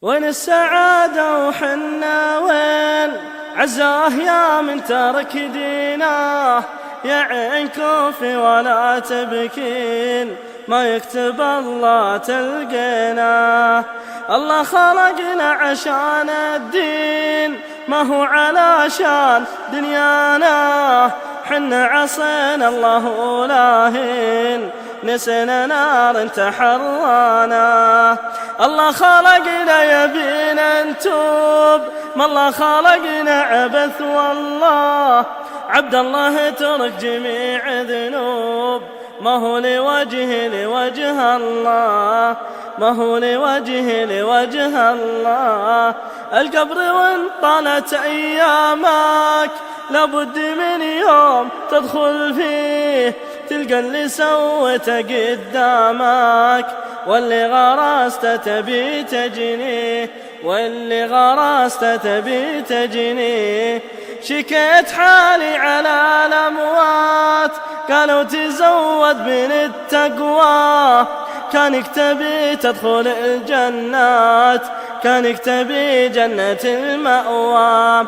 وين السعادة وحنا وين عزاه يا من ترك ديناه، يا عين كوفي ولا تبكين ما يكتب الله تلقيناه. الله خلقنا عشان الدين ما هو علشان دنيانا، حنا عصينا الله ولاهين نسينا نار تحرانا. الله خلقنا يبينا نتوب ما الله خلقنا عبث، والله عبد الله ترك جميع ذنوب ما هو لوجه الله، ما هو لوجه الله. القبر وان طالت أيامك لابد من يوم تدخل فيه تلقى اللي سويته قدامك، واللي غرست تبي تجنيه، واللي غرست تبي تجنيه. شكيت حالي على الأموات قالوا تزود من التقوى، كانك تبي تدخل الجنات، كانك تبي جنة المأوى.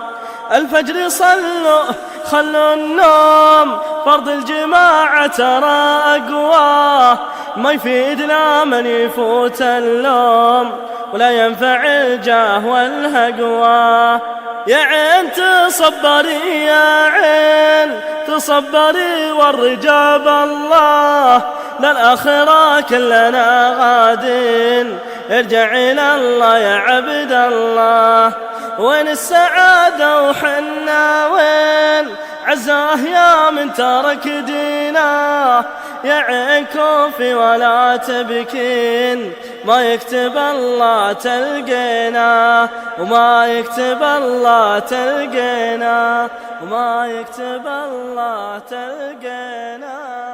الفجر صلوا خلوا النوم فرض الجماعة ترى أقوى، ما يفيدنا من يفوت اللوم ولا ينفع الجاه والهقوى. يا عين تصبري يا عين تصبري والرجاب الله، للآخرة كلنا غادين ارجع إلى الله يا عبد الله. وين السعادة وحنا وين عزاه يا من ترك ديناه، يا عين كوفي ولا تبكين ما يكتب الله تلقينا، وما يكتب الله تلقينا، وما يكتب الله تلقينا.